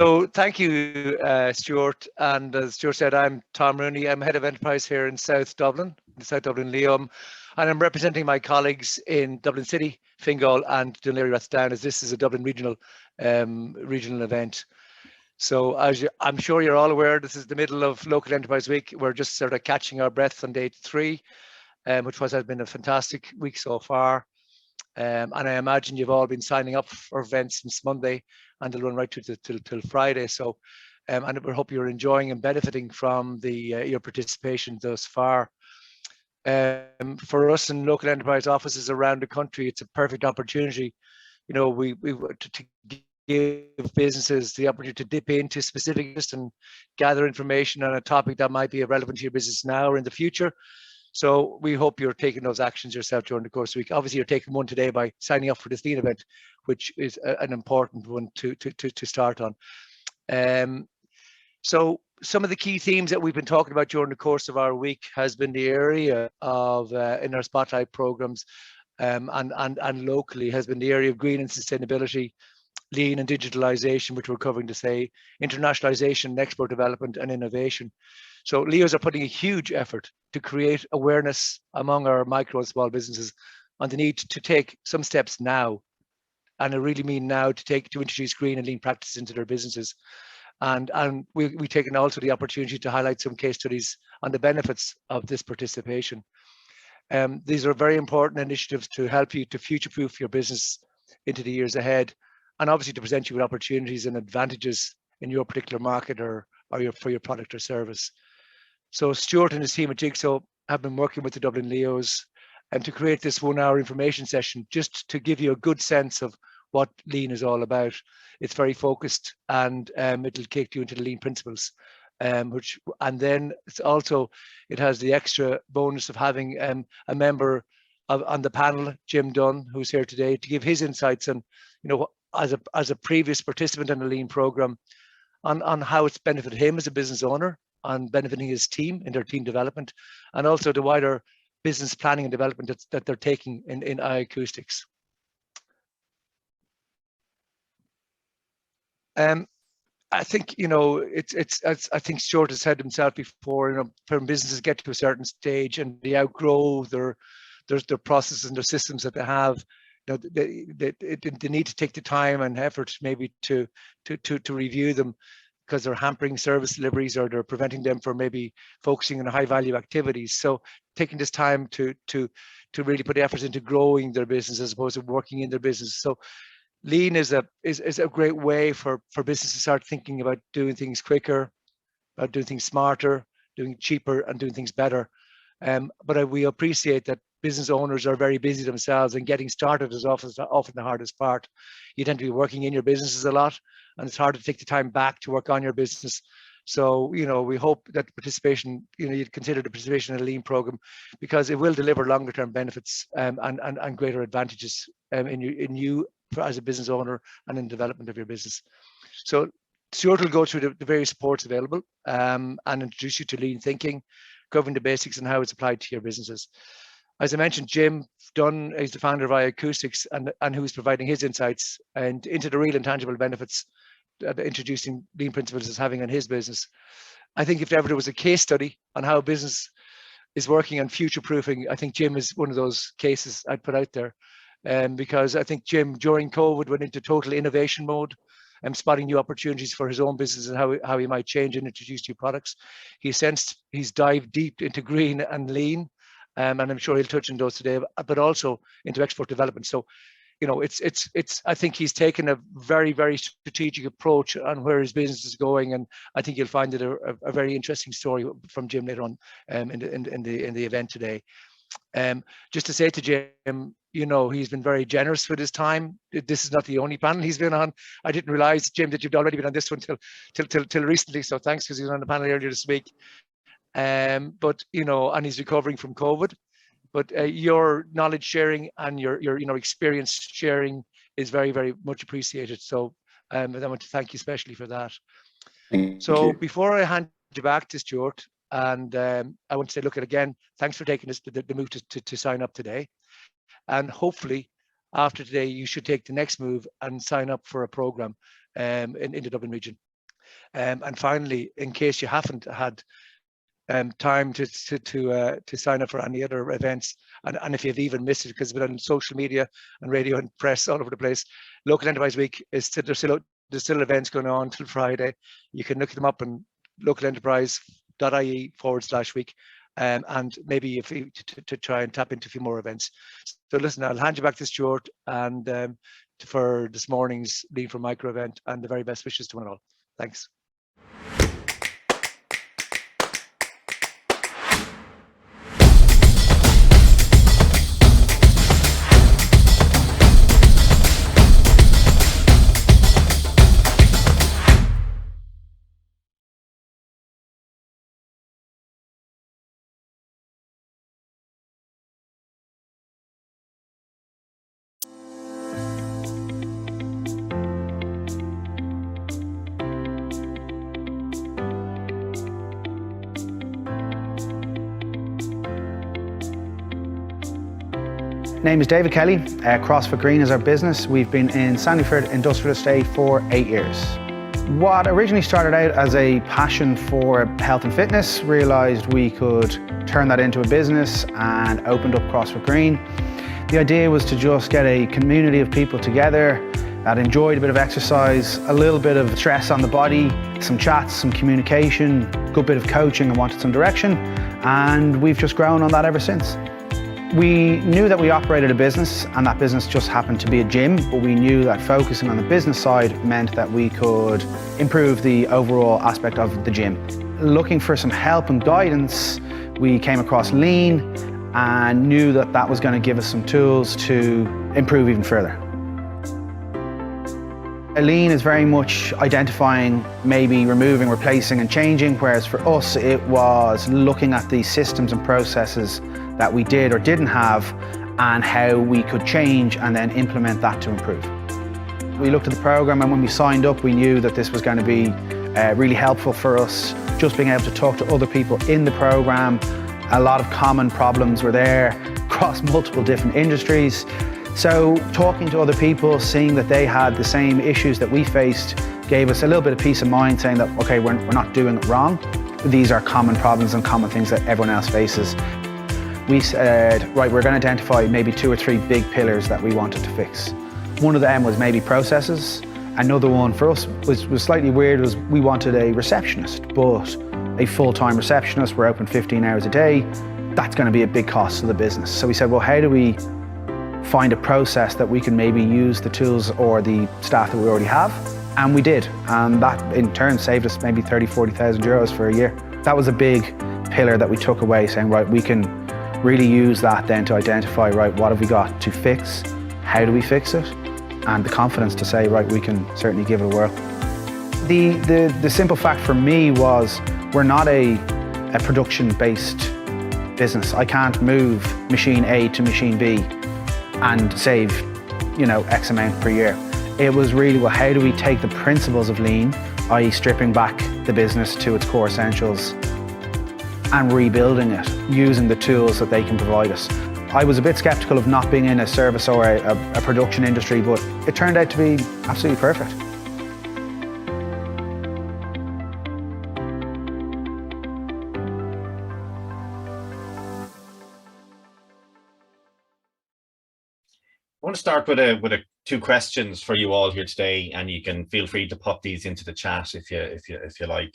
So thank you, Stuart. And as Stuart said, I'm Tom Rooney. I'm head of enterprise here in South Dublin, the South Dublin LEOs, and I'm representing my colleagues in Dublin City, Fingal, and Dunne Down, as this is a Dublin regional event. So as I'm sure you're all aware, this is the middle of Local Enterprise Week. We're just sort of catching our breath on day 3, which has been a fantastic week so far. And I imagine you've all been signing up for events since Monday, and they'll run right through till Friday. So, and we hope you're enjoying and benefiting from your participation thus far. For us in local enterprise offices around the country, it's a perfect opportunity. You know, we to give businesses the opportunity to dip into specifics and gather information on a topic that might be relevant to your business now or in the future. So we hope you're taking those actions yourself during the course of the week. Obviously, you're taking one today by signing up for this Lean event, which is an important one to start on. So some of the key themes that we've been talking about during the course of our week has been the area of, in our spotlight programs and locally, has been the area of green and sustainability, lean and digitalization, which we're covering today, internationalization, export development and innovation. So LEOs are putting a huge effort to create awareness among our micro and small businesses on the need to take some steps now, and I really mean now, to introduce green and lean practices into their businesses. And we've taken also the opportunity to highlight some case studies on the benefits of this participation. These are very important initiatives to help you to future-proof your business into the years ahead, and obviously to present you with opportunities and advantages in your particular market or for your product or service. So Stuart and his team at Jigsaw have been working with the Dublin LEOs and to create this 1-hour information session, just to give you a good sense of what lean is all about. It's very focused, and it'll take you into the lean principles, and then it's also, it has the extra bonus of having a member on the panel, Jim Dunne, who's here today, to give his insights on, you know, as a previous participant in the lean program, on how it's benefited him as a business owner, on benefiting his team in their team development, and also the wider business planning and development that they're taking in iAcoustics. I think, you know, I think Stuart has said himself before, you know, when businesses get to a certain stage and they outgrow their processes and their systems that they have, you know, they need to take the time and effort maybe to review them, because they're hampering service deliveries, or they're preventing them from maybe focusing on high value activities. So taking this time to really put efforts into growing their business as opposed to working in their business. So lean is a great way for business to start thinking about doing things quicker, about doing things smarter, doing cheaper, and doing things better. But we appreciate that business owners are very busy themselves, and getting started is often the hardest part. You tend to be working in your businesses a lot, and it's hard to take the time back to work on your business. So, you know, we hope that participation, you know, you'd consider the participation in a lean program, because it will deliver longer term benefits and greater advantages in you as a business owner and in development of your business. So Stuart will go through the various supports available and introduce you to lean thinking, covering the basics and how it's applied to your businesses. As I mentioned, Jim Dunne is the founder of iAcoustics, and who's providing his insights and into the real and tangible benefits that introducing lean principles is having on his business. I think if ever there was a case study on how business is working on future proofing, I think Jim is one of those cases I'd put out there. Because I think Jim, during COVID, went into total innovation mode and spotting new opportunities for his own business and how he might change and introduce new products. He's dived deep into green and lean, and I'm sure he'll touch on those today, but also into export development. So, you know, I think he's taken a very, very strategic approach on where his business is going, and I think you'll find it a very interesting story from Jim later on in the event today. Just to say to Jim, he's been very generous with his time. This is not the only panel he's been on. I didn't realize, Jim, that you'd already been on this one till recently. So thanks, because he was on the panel earlier this week. But and he's recovering from COVID. But your knowledge sharing and your experience sharing is very, very much appreciated. So I want to thank you especially for that. Thank so you. Before I hand you back to Stuart, and I want to say, look, again, thanks for taking the move to sign up today. And hopefully after today, you should take the next move and sign up for a program in the Dublin region. And finally, in case you haven't had time to sign up for any other events, and if you've even missed it because it's been on social media and radio and press all over the place, Local Enterprise Week is still, there's still events going on till Friday. You can look them up on localenterprise.ie/week, and maybe if you to try and tap into a few more events. So listen, I'll hand you back to Stuart and for this morning's Lean for Micro event, and the very best wishes to one and all. Thanks. Name is David Kelly. Crossfit Green is our business. We've been in Sandyford Industrial Estate for 8 years. What originally started out as a passion for health and fitness, realised we could turn that into a business and opened up Crossfit Green. The idea was to just get a community of people together that enjoyed a bit of exercise, a little bit of stress on the body, some chats, some communication, a good bit of coaching, and wanted some direction. And we've just grown on that ever since. We knew that we operated a business, and that business just happened to be a gym, but we knew that focusing on the business side meant that we could improve the overall aspect of the gym. Looking for some help and guidance, we came across Lean and knew that that was going to give us some tools to improve even further. Lean is very much identifying, maybe removing, replacing and changing, whereas for us it was looking at the systems and processes that we did or didn't have and how we could change and then implement that to improve. We looked at the program, and when we signed up we knew that this was going to be really helpful for us, just being able to talk to other people in the program. A lot of common problems were there across multiple different industries. So talking to other people, seeing that they had the same issues that we faced, gave us a little bit of peace of mind, saying that, okay, we're not doing it wrong. These are common problems and common things that everyone else faces. We said, right, we're going to identify maybe 2 or 3 big pillars that we wanted to fix. One of them was maybe processes. Another one for us was slightly weird, was we wanted a receptionist, but a full-time receptionist, we're open 15 hours a day. That's going to be a big cost to the business. So we said, well, how do we find a process that we can maybe use the tools or the staff that we already have? And we did. And that in turn saved us maybe 30,000–40,000 euros for a year. That was a big pillar that we took away, saying, right, we can really use that then to identify, right, what have we got to fix? How do we fix it? And the confidence to say, right, we can certainly give it a whirl. The simple fact for me was we're not a production-based business. I can't move machine A to machine B and save, X amount per year. It was really, well, how do we take the principles of Lean, i.e. stripping back the business to its core essentials and rebuilding it using the tools that they can provide us. I was a bit skeptical of not being in a service or a production industry, but it turned out to be absolutely perfect. I want to start with 2 questions for you all here today, and you can feel free to pop these into the chat if you like.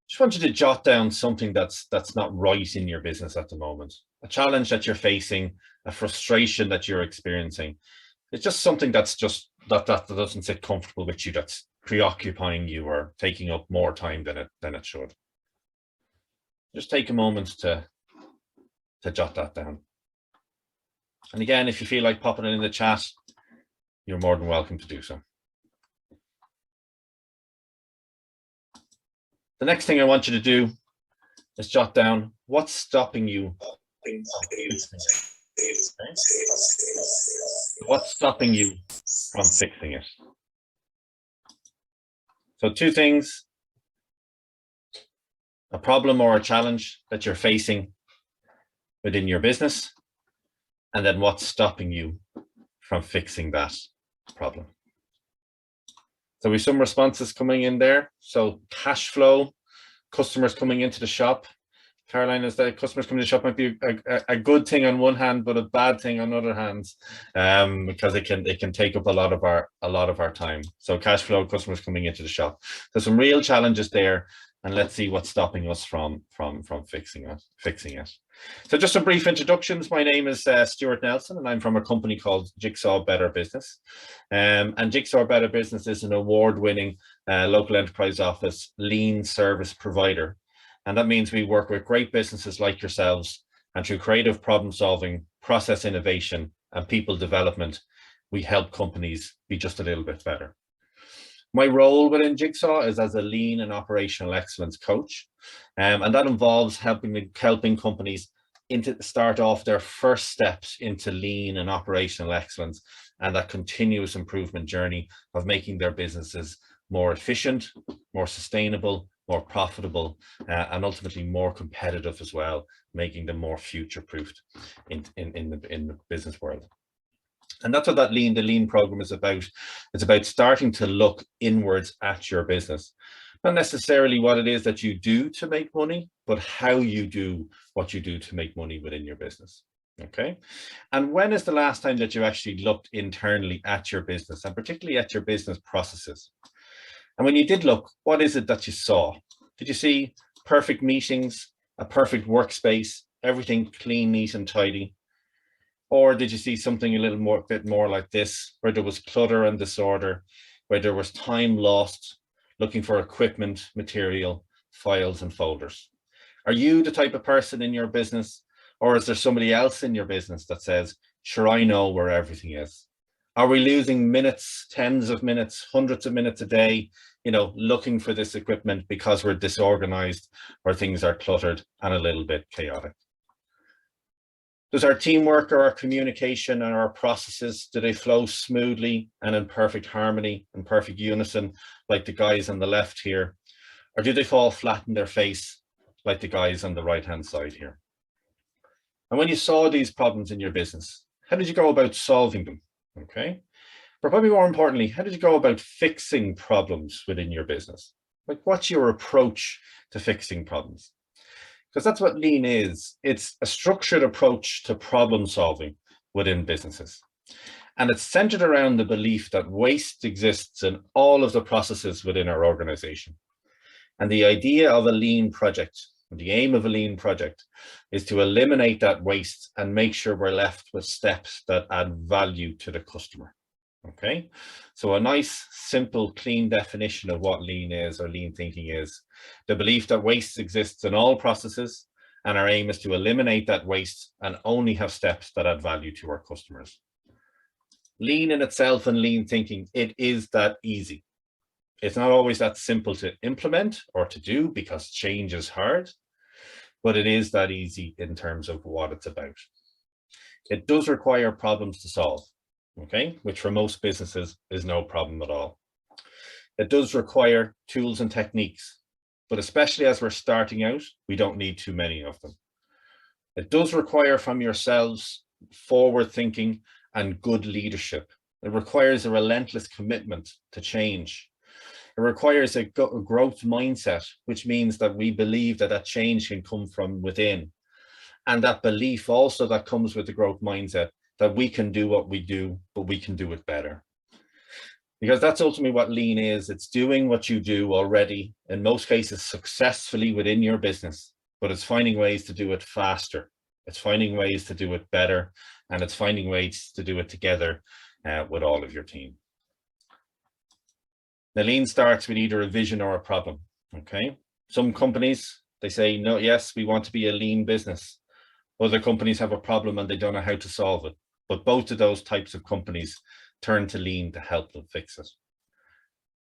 Just want you to jot down something that's not right in your business at the moment, a challenge that you're facing, a frustration that you're experiencing. It's just something that's just that doesn't sit comfortable with you, that's preoccupying you or taking up more time than it should. Just take a moment to jot that down. And again, if you feel like popping it in the chat, you're more than welcome to do so. The next thing I want you to do is jot down what's stopping you. What's stopping you from fixing it? So two things: a problem or a challenge that you're facing within your business, and then what's stopping you from fixing that problem. So we have some responses coming in there. So cash flow, customers coming into the shop. Caroline, is that customers coming to the shop might be a good thing on one hand, but a bad thing on other hands, because it can take up a lot of our time. So cash flow, customers coming into the shop. There's some real challenges there, and let's see what's stopping us from fixing it. So just some brief introductions. My name is Stuart Nelson, and I'm from a company called Jigsaw Better Business. And Jigsaw Better Business is an award-winning local enterprise office lean service provider. And that means we work with great businesses like yourselves, and through creative problem solving, process innovation, and people development, we help companies be just a little bit better. My role within Jigsaw is as a lean and operational excellence coach. And that involves helping companies start off their first steps into lean and operational excellence, and that continuous improvement journey of making their businesses more efficient, more sustainable, more profitable, and ultimately more competitive as well, making them more future-proofed in the business world. And that's what the lean program is about. It's about starting to look inwards at your business. Not necessarily what it is that you do to make money, but how you do what you do to make money within your business. Okay. And when is the last time that you actually looked internally at your business, and particularly at your business processes? And when you did look, what is it that you saw? Did you see perfect meetings, a perfect workspace, everything clean, neat, and tidy? Or did you see something a bit more like this, where there was clutter and disorder, where there was time lost looking for equipment, material, files, and folders? Are you the type of person in your business, or is there somebody else in your business that says, sure, I know where everything is? Are we losing minutes, tens of minutes, hundreds of minutes a day, looking for this equipment because we're disorganized, or things are cluttered and a little bit chaotic? Does our teamwork or our communication and our processes, do they flow smoothly and in perfect harmony and perfect unison like the guys on the left here? Or do they fall flat in their face like the guys on the right-hand side here? And when you saw these problems in your business, how did you go about solving them? Okay. But probably more importantly, how did you go about fixing problems within your business? Like, what's your approach to fixing problems? Because that's what lean is. It's a structured approach to problem solving within businesses. And it's centered around the belief that waste exists in all of the processes within our organization. And the idea of a lean project, the aim of a lean project, is to eliminate that waste and make sure we're left with steps that add value to the customer. Okay, so a nice, simple, clean definition of what lean is, or lean thinking is: the belief that waste exists in all processes, and our aim is to eliminate that waste and only have steps that add value to our customers. Lean in itself and lean thinking, it is that easy. It's not always that simple to implement or to do, because change is hard, but it is that easy in terms of what it's about. It does require problems to solve. Okay, which for most businesses is no problem at all. It does require tools and techniques, but especially as we're starting out, we don't need too many of them. It does require from yourselves forward thinking and good leadership. It requires a relentless commitment to change. It requires a growth mindset, which means that we believe that change can come from within. And that belief also that comes with the growth mindset, that we can do what we do, but we can do it better. Because that's ultimately what lean is. It's doing what you do already, in most cases successfully within your business, but it's finding ways to do it faster. It's finding ways to do it better, and it's finding ways to do it together with all of your team. Now, lean starts with either a vision or a problem. Okay, some companies, they say, no, yes, we want to be a lean business. Other companies have a problem and they don't know how to solve it. but both of those types of companies turn to lean to help them fix it.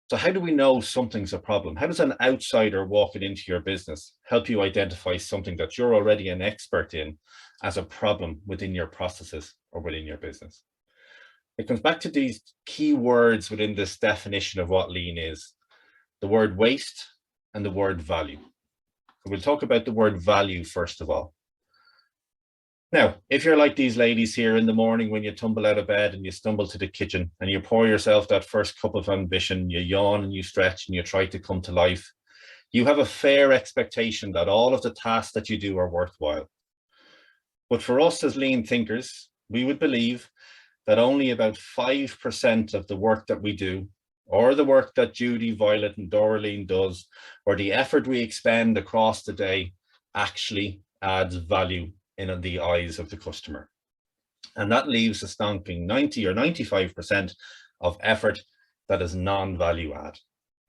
So how do we know something's a problem? How does an outsider walking into your business help you identify something that you're already an expert in as a problem within your processes or within your business? It comes back to these key words within this definition of what lean is: the word waste and the word value. We'll talk about the word value first of all. Now, if you're like these ladies here in the morning when you tumble out of bed and you stumble to the kitchen and you pour yourself that first cup of ambition, you yawn and you stretch and you try to come to life, you have a fair expectation that all of the tasks that you do are worthwhile. But for us as lean thinkers, we would believe that only about 5% of the work that we do, or the work that Judy, Violet and Doreen does, or the effort we expend across the day, actually adds value in the eyes of the customer. And that leaves a stonking 90 or 95% of effort that is non-value add.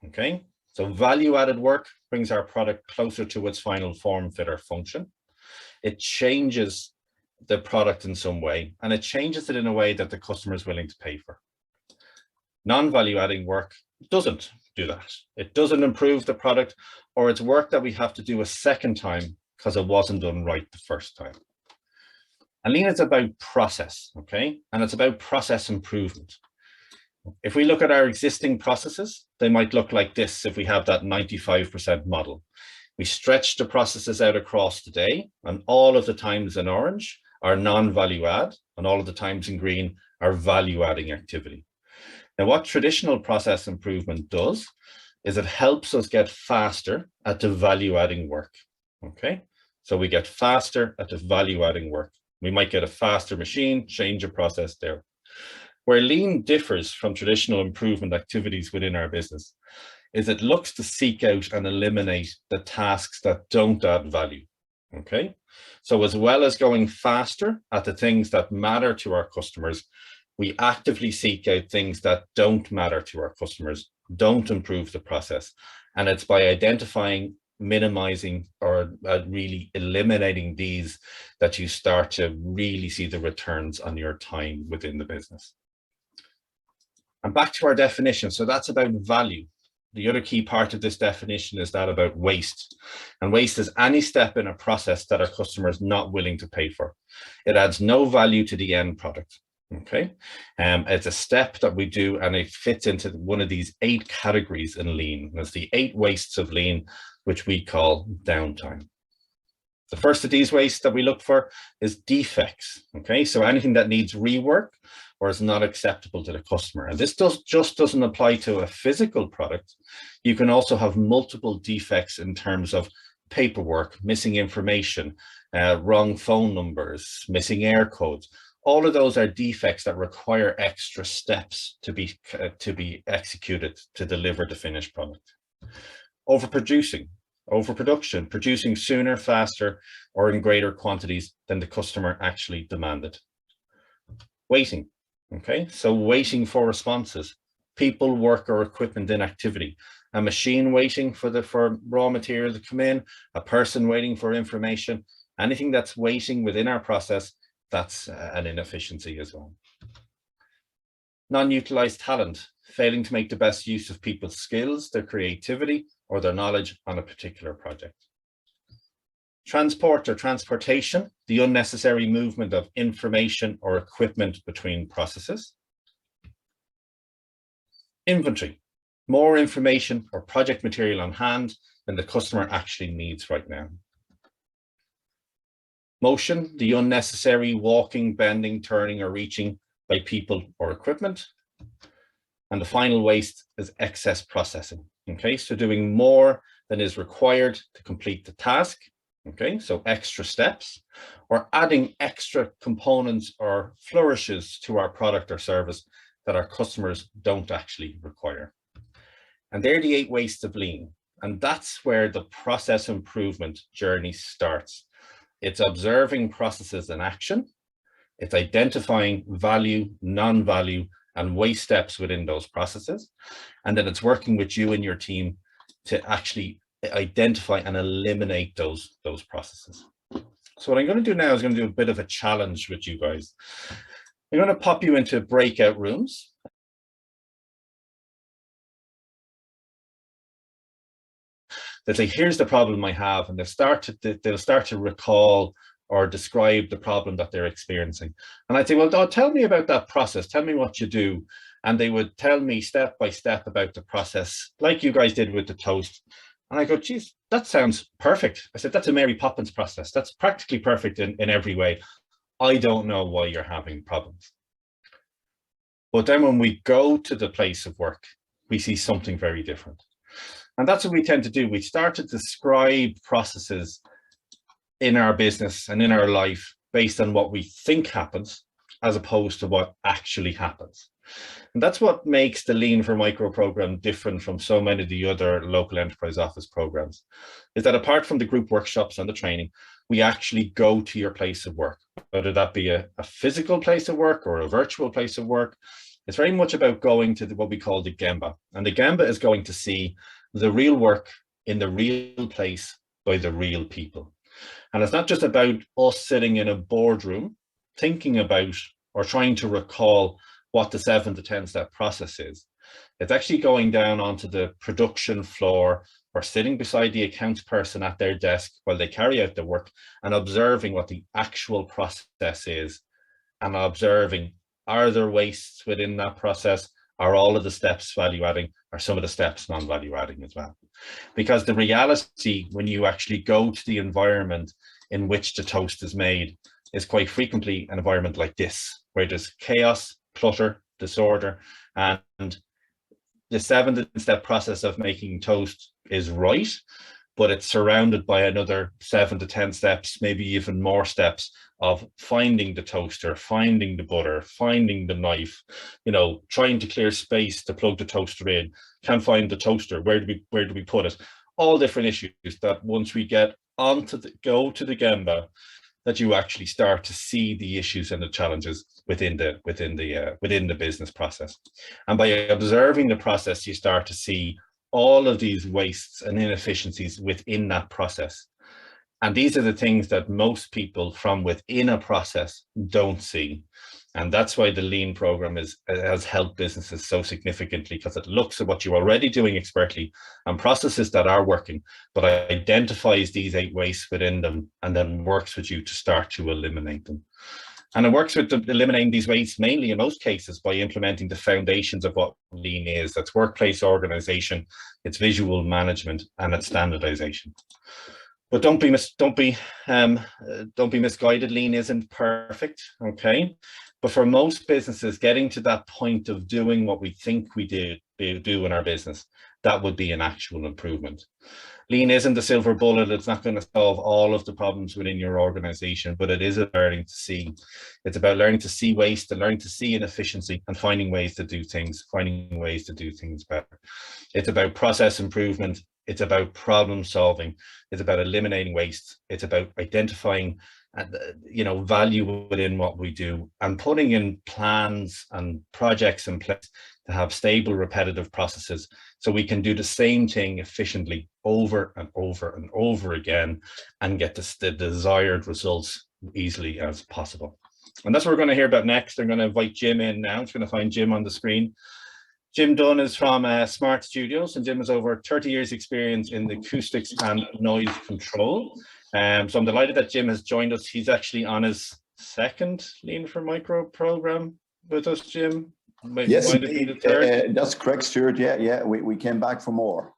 Okay, so value added work brings our product closer to its final form, fit or function. It changes the product in some way, and it changes it in a way that the customer is willing to pay for. Non-value adding work doesn't do that. It doesn't improve the product, or it's work that we have to do a second time because it wasn't done right the first time. And lean is about process, okay? And it's about process improvement. If we look at our existing processes, they might look like this if we have that 95% model. We stretch the processes out across the day, and all of the times in orange are non-value add, and all of the times in green are value adding activity. Now, what traditional process improvement does is it helps us get faster at the value adding work, okay? So we get faster at the value adding work. We might get a faster machine, change a process there. Where lean differs from traditional improvement activities within our business is it looks to seek out and eliminate the tasks that don't add value, okay? So as well as going faster at the things that matter to our customers, we actively seek out things that don't matter to our customers, don't improve the process. And it's by identifying, minimizing, or really eliminating these that you start to really see the returns on your time within the business. And back to our definition. So that's about value. The other key part of this definition is that about waste. And waste is any step in a process that our customer is not willing to pay for. It adds no value to the end product. Okay, it's a step that we do, and it fits into one of these 8 categories in lean. There's the 8 wastes of lean, which we call downtime. The first of these wastes that we look for is defects. Okay, so anything that needs rework or is not acceptable to the customer. And this just doesn't apply to a physical product. You can also have multiple defects in terms of paperwork, missing information, wrong phone numbers, missing air codes. All of those are defects that require extra steps to be executed to deliver the finished product. Overproduction, producing sooner, faster, or in greater quantities than the customer actually demanded. Waiting, okay, so waiting for responses, people, work, or equipment inactivity, a machine waiting for raw material to come in, a person waiting for information, anything that's waiting within our process, that's an inefficiency as well. Non-utilized talent, failing to make the best use of people's skills, their creativity, or their knowledge on a particular project. Transport or transportation, the unnecessary movement of information or equipment between processes. Inventory, more information or project material on hand than the customer actually needs right now. Motion, the unnecessary walking, bending, turning, or reaching by people or equipment. And the final waste is excess processing. Okay, so doing more than is required to complete the task. Okay, so extra steps, or adding extra components or flourishes to our product or service that our customers don't actually require. And they're the 8 wastes of lean. And that's where the process improvement journey starts. It's observing processes in action. It's identifying value, non-value, and waste steps within those processes. And then it's working with you and your team to actually identify and eliminate those processes. So what I'm going to do now is going to do a bit of a challenge with you guys. I'm going to pop you into breakout rooms. They'll say, here's the problem I have, and they'll start to recall or describe the problem that they're experiencing. And I'd say, well, tell me about that process. Tell me what you do. And they would tell me step by step about the process, like you guys did with the toast. And I go, geez, that sounds perfect. I said, that's a Mary Poppins process. That's practically perfect in every way. I don't know why you're having problems. But then when we go to the place of work, we see something very different. And that's what we tend to do. We start to describe processes in our business and in our life based on what we think happens, as opposed to what actually happens. And that's what makes the Lean for Micro program different from so many of the other local enterprise office programs, is that apart from the group workshops and the training, we actually go to your place of work, whether that be a physical place of work or a virtual place of work. It's very much about going to what we call the Gemba. And the Gemba is going to see the real work in the real place by the real people. And it's not just about us sitting in a boardroom thinking about or trying to recall what the 7 to 10 step process is. It's actually going down onto the production floor or sitting beside the accounts person at their desk while they carry out the work and observing what the actual process is, and observing, are there wastes within that process? Are all of the steps value adding? Are some of the steps non-value adding as well? Because the reality, when you actually go to the environment in which the toast is made, is quite frequently an environment like this, where there's chaos, clutter, disorder, and the 7 step process of making toast is right, but it's surrounded by another 7 to 10 steps, maybe even more steps of finding the toaster, finding the butter, finding the knife, trying to clear space to plug the toaster in, can't find the toaster, where do we put it? All different issues that once we get go to the Gemba, that you actually start to see the issues and the challenges within the business process. And by observing the process, you start to see all of these wastes and inefficiencies within that process. And these are the things that most people from within a process don't see. And that's why the Lean program has helped businesses so significantly, because it looks at what you're already doing expertly and processes that are working, but identifies these 8 wastes within them and then works with you to start to eliminate them. And it works with eliminating these wastes mainly in most cases by implementing the foundations of what Lean is. That's workplace organization, it's visual management, and it's standardization. But don't be misguided. Lean isn't perfect, okay? But for most businesses, getting to that point of doing what we think we do in our business, that would be an actual improvement. Lean isn't the silver bullet. It's not going to solve all of the problems within your organization, but it is learning to see. It's about learning to see waste and learning to see inefficiency and finding ways to do things better. It's about process improvement. It's about problem solving. It's about eliminating waste. It's about identifying value within what we do and putting in plans and projects in place to have stable, repetitive processes so we can do the same thing efficiently over and over and over again and get the desired results easily as possible. And that's what we're going to hear about next. I'm going to invite Jim in now. I'm just going to find Jim on the screen. Jim Dunne is from Smart Studios, and Jim has over 30 years experience in the acoustics and noise control. So I'm delighted that Jim has joined us. He's actually on his 2nd Lean for Micro program with us, Jim. Yes, that's correct, Stuart. Yeah, we came back for more.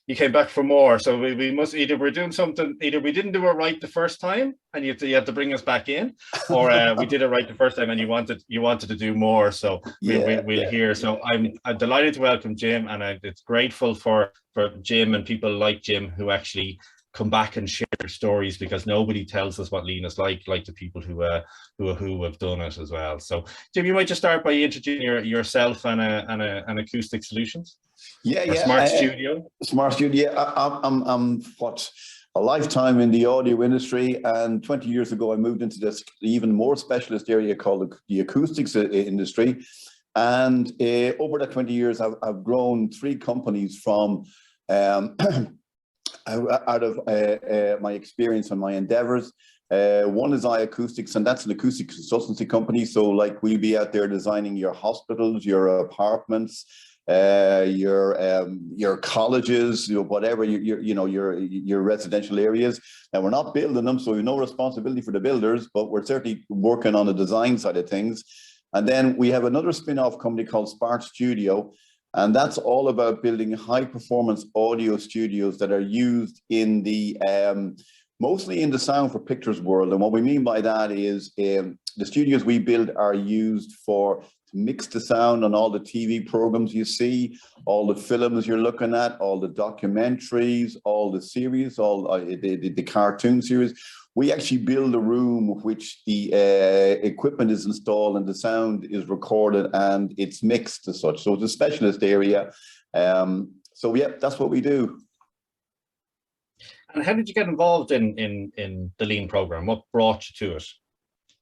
You came back for more, so we must either we didn't do it right the first time and you had to bring us back in, or we did it right the first time and you wanted to do more. So we'll hear. So I'm delighted to welcome Jim, and it's grateful for Jim and people like Jim who actually come back and share their stories, because nobody tells us what Lean is like the people who have done it as well. So Jim, you might just start by introducing yourself and Acoustic Solutions. Smart Studio. Smart Studio. I'm a lifetime in the audio industry, and 20 years ago I moved into this even more specialist area called the acoustics industry. And over that 20 years, I've grown 3 companies from out of my experience and my endeavors. One is iAcoustics, and that's an acoustic consultancy company. So like we'll be out there designing your hospitals, your apartments, your colleges, whatever, your residential areas. Now, we're not building them, so we have no responsibility for the builders, but we're certainly working on the design side of things. And then we have another spin-off company called Smart Studio, and that's all about building high-performance audio studios that are used in the mostly in the sound for pictures world. And what we mean by that is the studios we build are used to mix the sound on all the TV programs you see, all the films you're looking at, all the documentaries, all the series, all the cartoon series. We actually build a room which the equipment is installed and the sound is recorded and it's mixed as such. So it's a specialist area. So yeah, that's what we do. And how did you get involved in the Lean program? What brought you to it?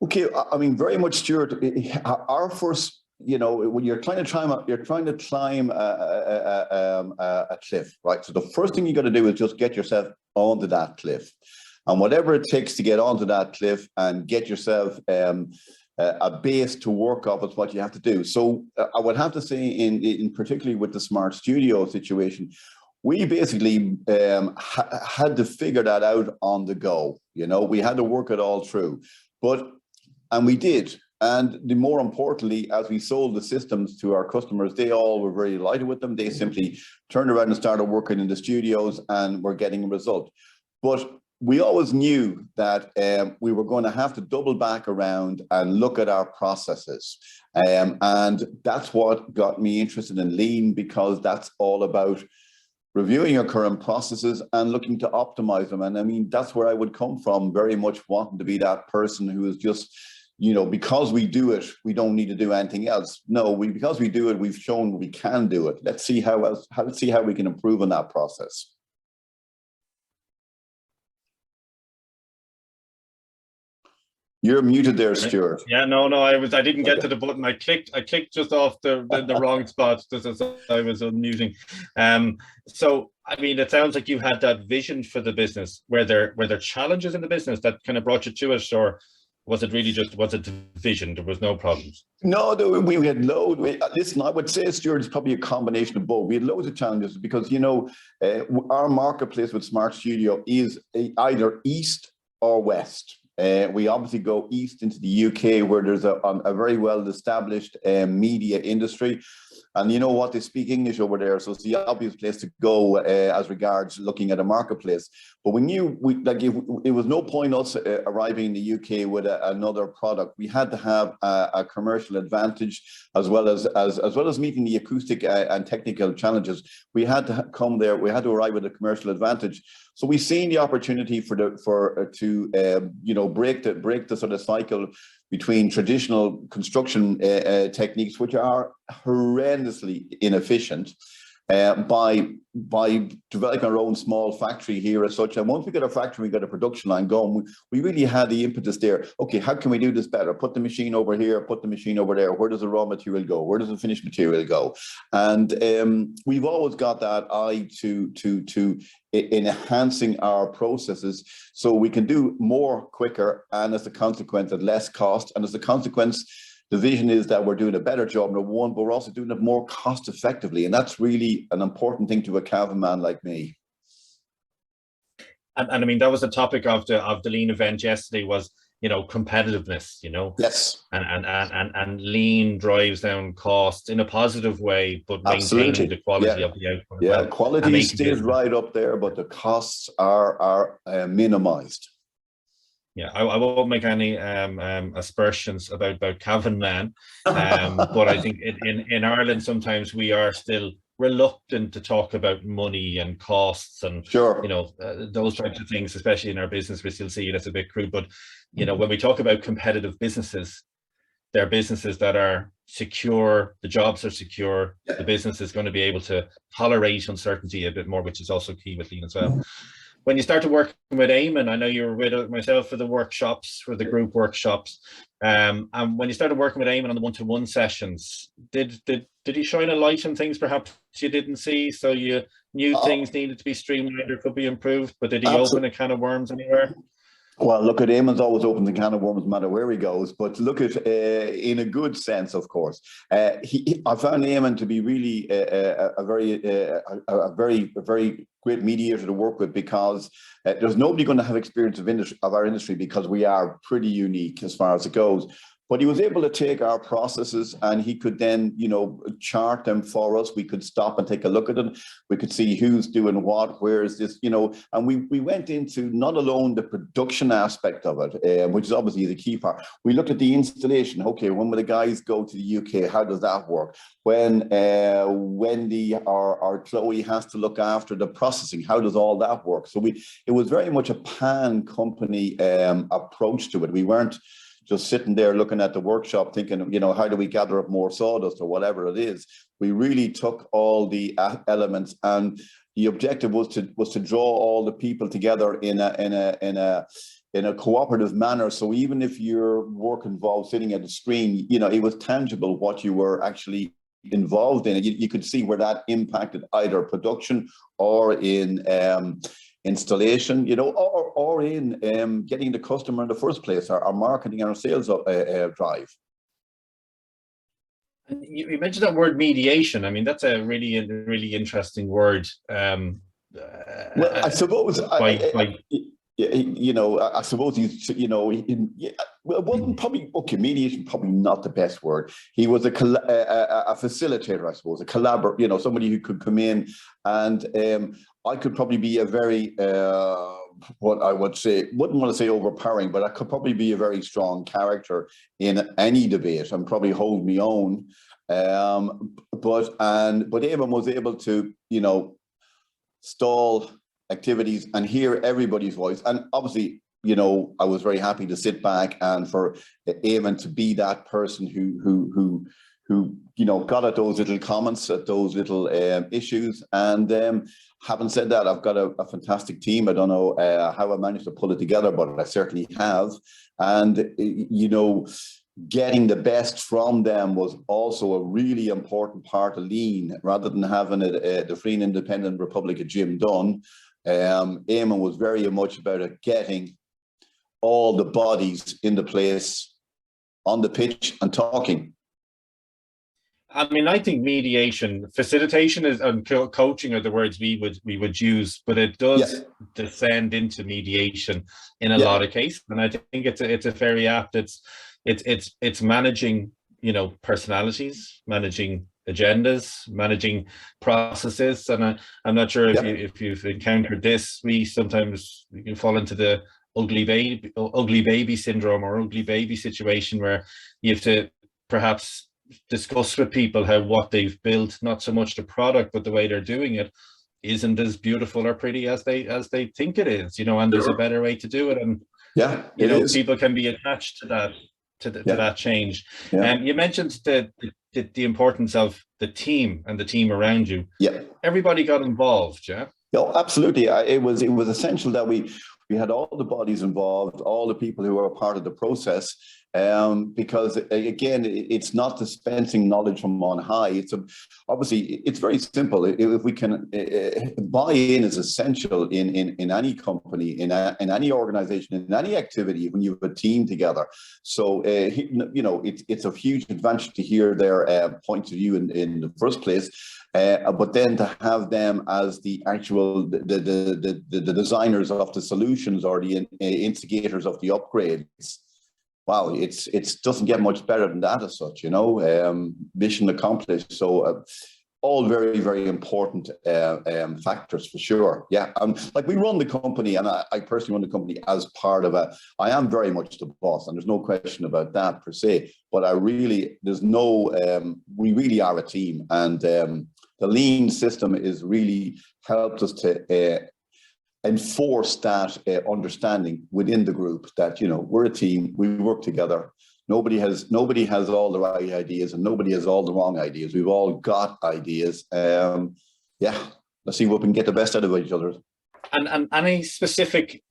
Okay, I mean, very much, Stuart. Our first, when you're trying to climb a cliff, right? So the first thing you got to do is just get yourself onto that cliff, and whatever it takes to get onto that cliff and get yourself a base to work off is what you have to do. So I would have to say, in particularly with the Smart Studio situation, we basically had to figure that out on the go. We had to work it all through, and we did. And the more importantly, as we sold the systems to our customers, they all were very delighted with them. They simply turned around and started working in the studios and were getting a result. But we always knew that we were going to have to double back around and look at our processes. And that's what got me interested in Lean, because that's all about reviewing your current processes and looking to optimize them. And I mean, that's where I would come from, very much wanting to be that person who is just, because we do it, we don't need to do anything else. No, because we do it, we've shown we can do it. Let's see how we can improve on that process. You're muted there, Stuart. Yeah, no, I didn't get to the button. I clicked just off the wrong spot, just as I was unmuting. So I mean, it sounds like you had that vision for the business. Were there challenges in the business that kind of brought you to it, or was it really just the vision? There was no problems. No, we had loads. Listen, I would say, Stuart, it's probably a combination of both. We had loads of challenges because our marketplace with Smart Studio is either east or west. We obviously go east into the UK, where there's a very well established media industry. And you know what, they speak English over there, so it's the obvious place to go as regards looking at a marketplace. But we knew it was no point us arriving in the UK with another product. We had to have a commercial advantage, as well as meeting the acoustic and technical challenges. We had to come there. We had to arrive with a commercial advantage. So we've seen the opportunity to break the sort of cycle between traditional construction techniques, which are horrendously inefficient, by developing our own small factory here as such. And once we got a factory, we got a production line going, we really had the impetus there. Okay, how can we do this better? Put the machine over here, put the machine over there. Where does the raw material go? Where does the finished material go? And we've always got that eye to enhancing our processes so we can do more quicker, and as a consequence at less cost. And as a consequence, the vision is that we're doing a better job, number one, but we're also doing it more cost effectively. And that's really an important thing to a Cavan man like me. And I mean, that was the topic of the Lean event yesterday, was, competitiveness, Yes. And Lean drives down costs in a positive way, but maintaining the quality of the output. Yeah, quality stays right up there, but the costs are minimized. Yeah, I won't make any aspersions about Cavan man, but I think in Ireland sometimes we are still reluctant to talk about money and costs and sure, those types of things, especially in our business. We still see it as a bit crude, but when we talk about competitive businesses, they're businesses that are secure, the jobs are secure, the business is going to be able to tolerate uncertainty a bit more, which is also key with Lean as well. When you started working with Eamon, I know you were with myself for the workshops, for the group workshops, and when you started working with Eamon on the one-to-one sessions, did he shine a light on things perhaps you didn't see, so you knew things needed to be streamlined or could be improved, but did he open a can of worms anywhere? Well, look, at Eamon's always opens a can of worms no matter where he goes. But look at, in a good sense, of course, I found Eamon to be really a very great mediator to work with, because there's nobody going to have experience of our industry, because we are pretty unique as far as it goes. But he was able to take our processes and he could then, chart them for us. We could stop and take a look at them. We could see who's doing what, where is this, and we went into not alone the production aspect of it, which is obviously the key part. We looked at the installation. Okay, when will the guys go to the UK? How does that work? When our Chloe has to look after the processing, how does all that work? So it was very much a pan company approach to it. We weren't just sitting there looking at the workshop thinking, how do we gather up more sawdust or whatever it is. We really took all the elements, and the objective was to draw all the people together in a cooperative manner. So even if your work involved sitting at the screen, it was tangible what you were actually involved in. You could see where that impacted either production or in installation, or in getting the customer in the first place, our marketing and our sales drive. You mentioned that word mediation. I mean, that's a really interesting word. Well, I suppose I suppose well, wasn't probably, okay, mediation probably not the best word. He was a facilitator, I suppose, a collaborator, somebody who could come in, and I could probably be a very, what I would say, wouldn't want to say overpowering, but I could probably be a very strong character in any debate and probably hold my own. But Eamon was able to, stall activities and hear everybody's voice. And obviously, I was very happy to sit back and for Eamon to be that person who got at those little comments, at those little issues. And having said that, I've got a fantastic team. I don't know how I managed to pull it together, but I certainly have. And, getting the best from them was also a really important part of Lean, rather than having the Free and Independent Republic of Jim Dunne. Eamon was very much about getting all the bodies into place on the pitch and talking. I mean, I think mediation, facilitation and coaching are the words we would use, but it does descend into mediation in a lot of cases, and I think it's a very apt. It's managing, personalities, managing agendas, managing processes, and I'm not sure if you've encountered this. We sometimes can fall into the ugly baby syndrome or ugly baby situation, where you have to perhaps discuss with people how what they've built, not so much the product, but the way they're doing it, isn't as beautiful or pretty as they think it is, and there's a better way to do it, and people can be attached to that that change. You mentioned the importance of the team and the team around you. Everybody got involved. Absolutely. It was essential that we had all the bodies involved, all the people who were a part of the process, because again, it's not dispensing knowledge from on high. Obviously it's very simple. If we can, buy-in is essential in any company, in any organization, in any activity when you have a team together. So it's a huge advantage to hear their points of view in the first place. But then to have them as the actual the designers of the solutions or the instigators of the upgrades. Wow, it doesn't get much better than that as such, mission accomplished. So all very, very important factors for sure. Like we run the company, and I personally run the company as part of I am very much the boss, and there's no question about that per se, but we really are a team, and the Lean system is really helped us to enforce that understanding within the group that we're a team, we work together. Nobody has all the right ideas, and nobody has all the wrong ideas. We've all got ideas. Let's see what we can get the best out of each other. And any specific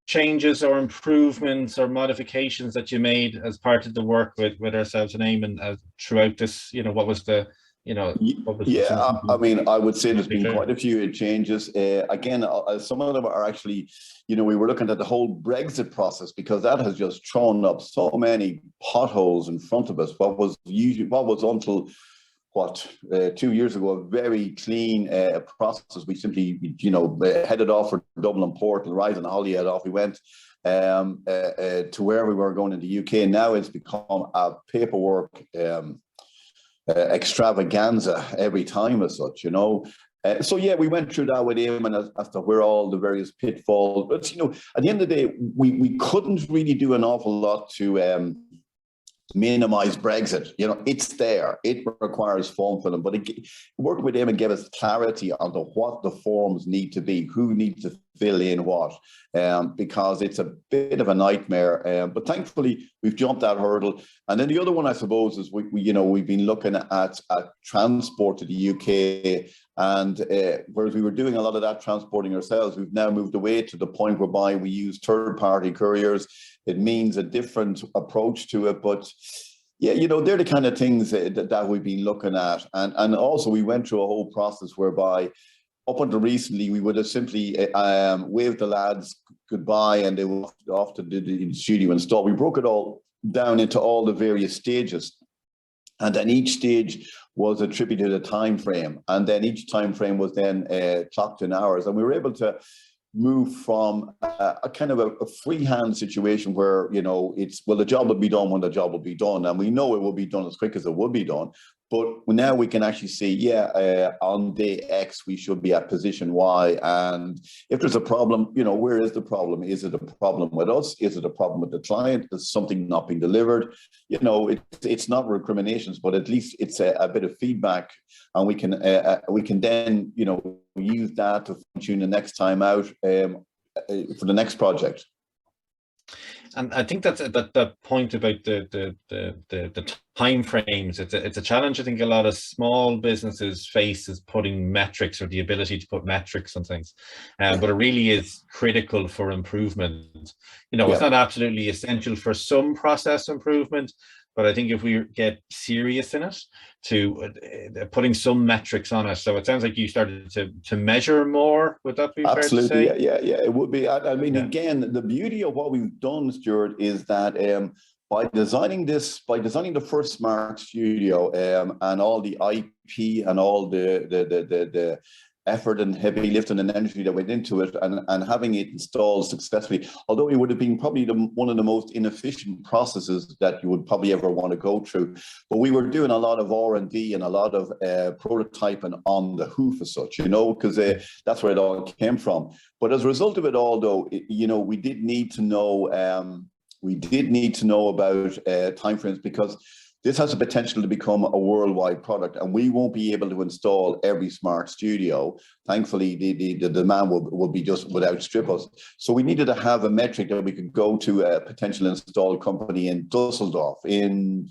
changes or improvements or modifications that you made as part of the work with ourselves and Eamon throughout this? What was the You know, yeah, I mean, I would say there's been quite a few changes. Again, some of them are actually, you know, we were looking at the whole Brexit process, because that has just thrown up so many potholes in front of us. What was until 2 years ago a very clean process. We simply, you know, headed off for Dublin port, rise and holiday, off we went to where we were going in the UK. Now it's become a paperwork extravaganza every time as such, you know. So yeah, we went through that with him, and as to where all the various pitfalls. But you know, at the end of the day, we couldn't really do an awful lot to minimize Brexit. You know, it's there. It requires form for them, but working with him and gave us clarity on what the forms need to be, who needs to fill in what, because it's a bit of a nightmare. But thankfully, we've jumped that hurdle. And then the other one, I suppose, is we've been looking at transport to the UK, and whereas we were doing a lot of that transporting ourselves, we've now moved away to the point whereby we use third-party couriers. It means a different approach to it, but yeah, you know, they're the kind of things that we've been looking at. And also we went through a whole process whereby up until recently, we would have simply waved the lads goodbye and they were off to the studio install. We broke it all down into all the various stages. And then each stage was attributed a time frame. And then each time frame was then clocked in hours. And we were able to move from a kind of a freehand situation where, you know, it's, well, the job will be done when the job will be done. And we know it will be done as quick as it will be done. But now we can actually see, yeah, on day X, we should be at position Y. And if there's a problem, you know, where is the problem? Is it a problem with us? Is it a problem with the client? Is something not being delivered? You know, it's not recriminations, but at least it's a bit of feedback. And we can then, you know, use that to tune the next time out for the next project. And I think that's that point about the time frames. It's a challenge I think a lot of small businesses face, is putting metrics, or the ability to put metrics on things. But it really is critical for improvement. You know, it's not absolutely essential for some process improvement, but I think if we get serious in it, to putting some metrics on it. So it sounds like you started to measure more. Would that be absolutely fair to say? Yeah, it would be. I mean, again, the beauty of what we've done, Stuart, is that by designing the first smart studio and all the IP and all the effort and heavy lifting and energy that went into it, and having it installed successfully, although it would have been probably one of the most inefficient processes that you would probably ever want to go through. But we were doing a lot of R&D and a lot of prototyping on the hoof as such, you know, because that's where it all came from. But as a result of it all, though, you know, we did need to know about timeframes, because this has the potential to become a worldwide product, and we won't be able to install every smart studio. Thankfully, the demand would outstrip us. So we needed to have a metric that we could go to a potential install company in Dusseldorf, in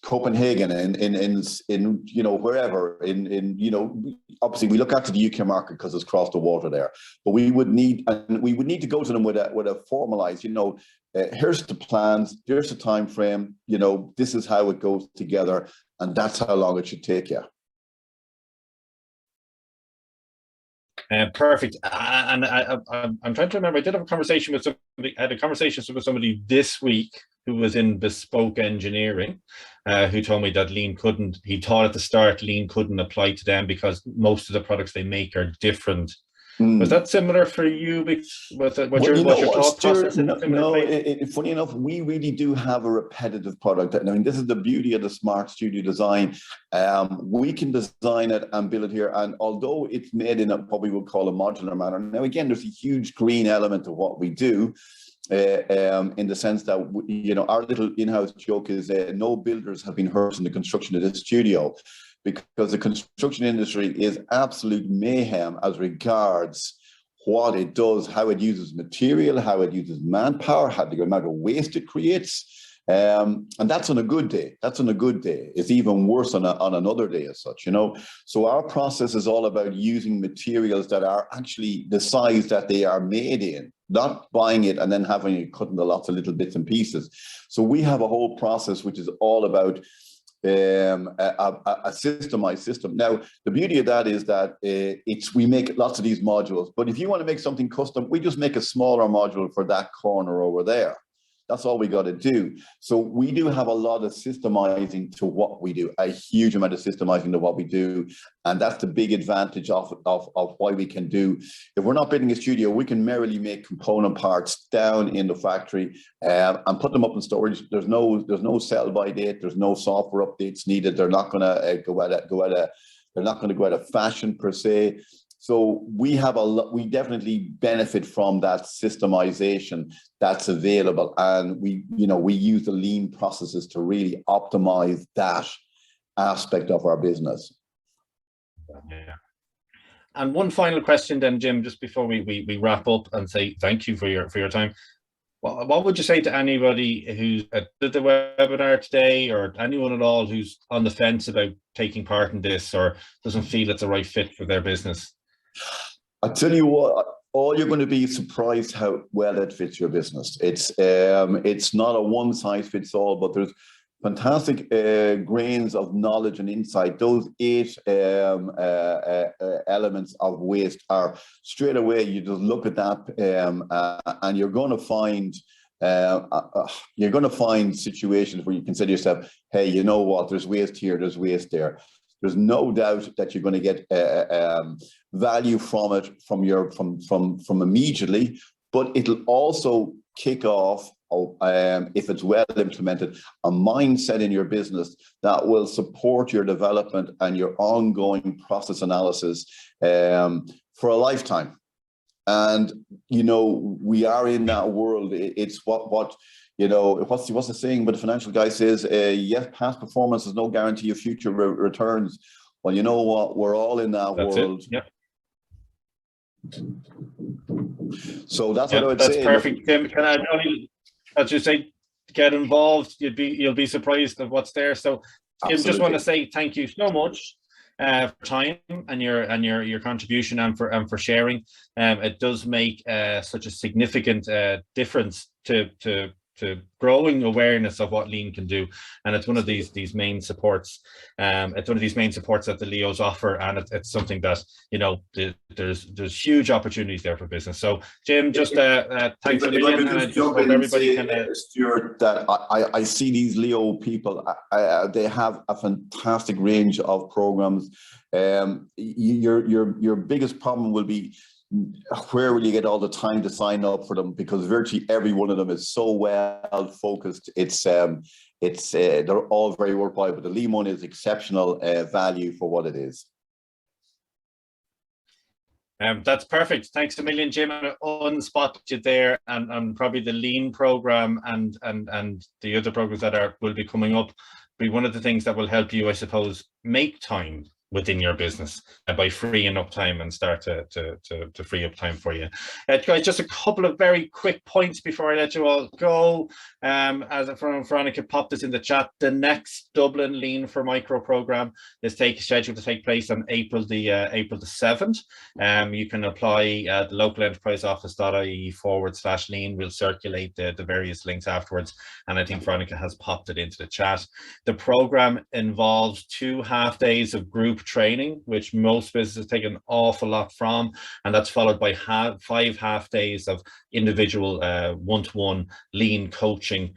Copenhagen, in you know, wherever, in you know, obviously we look after the UK market because it's across the water there, but we would need to go to them with a formalized, you know, here's the plans, here's the time frame, you know, this is how it goes together, and that's how long it should take you. Perfect. And I'm trying to remember. I did have a conversation with somebody. I had a conversation with somebody this week who was in bespoke engineering, who told me that lean couldn't. He thought at the start lean couldn't apply to them because most of the products they make are different. Was that similar for you? What's your thought process? Funny enough, we really do have a repetitive product. I mean, this is the beauty of the smart studio design. We can design it and build it here, and although it's made in what we would call a modular manner, now again, there's a huge green element of what we do. In the sense that, you know, our little in-house joke is no builders have been hurt in the construction of this studio, because the construction industry is absolute mayhem as regards what it does, how it uses material, how it uses manpower, how the amount of waste it creates. And that's on a good day. That's on a good day. It's even worse on another day as such, you know. So our process is all about using materials that are actually the size that they are made in, not buying it and then having it cut into lots of little bits and pieces. So we have a whole process which is all about a systemized system. Now, the beauty of that is that we make lots of these modules, but if you want to make something custom, we just make a smaller module for that corner over there. That's all we got to do. So we do have a lot of systemizing to what we do, a huge amount of systemizing to what we do. And that's the big advantage of why we can do. If we're not building a studio, we can merely make component parts down in the factory and put them up in storage. There's no sell by date. There's no software updates needed. They're not going to they're not going to go out of fashion per se. So we definitely benefit from that systemization that's available, and we use the lean processes to really optimize that aspect of our business. Yeah. And one final question then, Jim, just before we wrap up and say thank you for your time. What would you say to anybody who's at the webinar today, or anyone at all who's on the fence about taking part in this or doesn't feel it's a right fit for their business? I tell you what, all you're going to be surprised how well it fits your business. It's not a one size fits all, but there's fantastic grains of knowledge and insight. Those 8 elements of waste are straight away. You just look at that, and you're going to find situations where you consider yourself, hey, you know what? There's waste here. There's waste there. There's no doubt that you're going to get value from it from immediately, but it'll also kick off, if it's well implemented, a mindset in your business that will support your development and your ongoing process analysis for a lifetime. And we are in that world. It's what's the saying? But the financial guy says, yes, past performance is no guarantee of future returns. Well, you know what? We're all in that world. Yep. So that's what I would say. That's perfect, Tim. Can I only, as you say, get involved? You'll be surprised at what's there. So, Jim, just want to say thank you so much for time and your contribution and for sharing. It does make such a significant difference to growing awareness of what lean can do, and it's one of these main supports. It's one of these main supports that the Leos offer, and it's something that there's huge opportunities there for business. So, Jim, just thanks a million. And I just hope everybody can. Stuart, that I see these Leo people. They have a fantastic range of programs. Your biggest problem will be, where will you get all the time to sign up for them? Because virtually every one of them is so well focused. They're all very worthwhile, but the Lean one is exceptional value for what it is. That's perfect. Thanks a million, Jim. Unspotted you there, and probably the Lean program and the other programs that will be coming up be one of the things that will help you, I suppose, make time within your business by freeing up time and start to free up time for you. Guys, just a couple of very quick points before I let you all go. As Veronica popped this in the chat, the next Dublin Lean for Micro program is scheduled to take place on April the 7th. You can apply at localenterpriseoffice.ie/lean. We'll circulate the various links afterwards, and I think Veronica has popped it into the chat. The program involves 2 half days of group training, which most businesses take an awful lot from, and that's followed by 5 half days of individual one-to-one lean coaching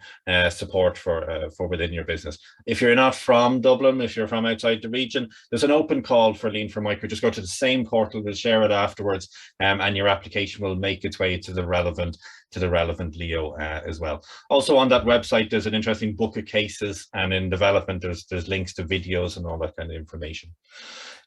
support for within your business. If you're not from Dublin, if you're from outside the region, there's an open call for Lean for Micro. Just go to the same portal, we'll share it afterwards, and your application will make its way to the relevant Leo as well. Also on that website, there's an interesting book of cases, and in development, there's links to videos and all that kind of information.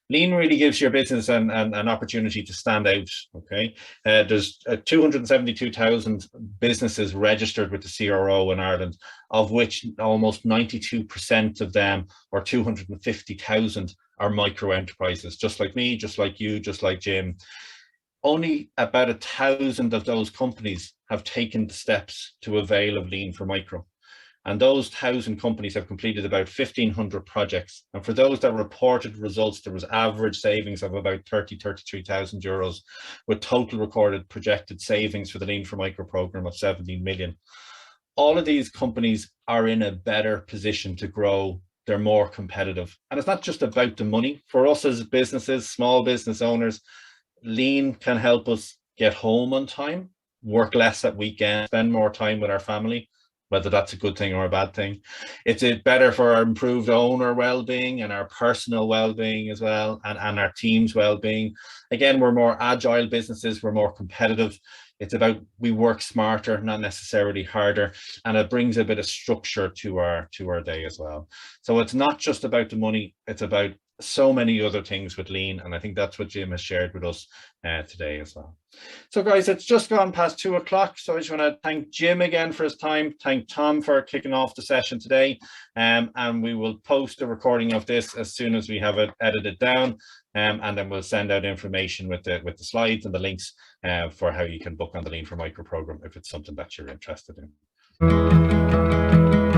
Lean really gives your business an opportunity to stand out. Okay, there's 272,000 businesses registered with the CRO in Ireland, of which almost 92% of them, or 250,000, are micro enterprises, just like me, just like you, just like Jim. Only about 1,000 of those companies have taken the steps to avail of Lean for Micro. And those 1,000 companies have completed about 1,500 projects. And for those that reported results, there was average savings of about 33,000 euros, with total recorded projected savings for the Lean for Micro program of 17 million. All of these companies are in a better position to grow they're more competitive. And it's not just about the money. For us as businesses, small business owners, lean can help us get home on time, work less at weekends, spend more time with our family, whether that's a good thing or a bad thing. It's better for our improved owner well-being and our personal well-being as well, and our team's well-being. Again, we're more agile businesses, we're more competitive. It's about, we work smarter, not necessarily harder, and it brings a bit of structure to our day as well. So it's not just about the money, it's about so many other things with lean, and I think that's what Jim has shared with us today as well. So guys, it's just gone past 2 o'clock, so I just want to thank Jim again for his time, thank Tom for kicking off the session today, and we will post a recording of this as soon as we have it edited down, and then we'll send out information with the slides and the links for how you can book on the Lean for Micro program if it's something that you're interested in.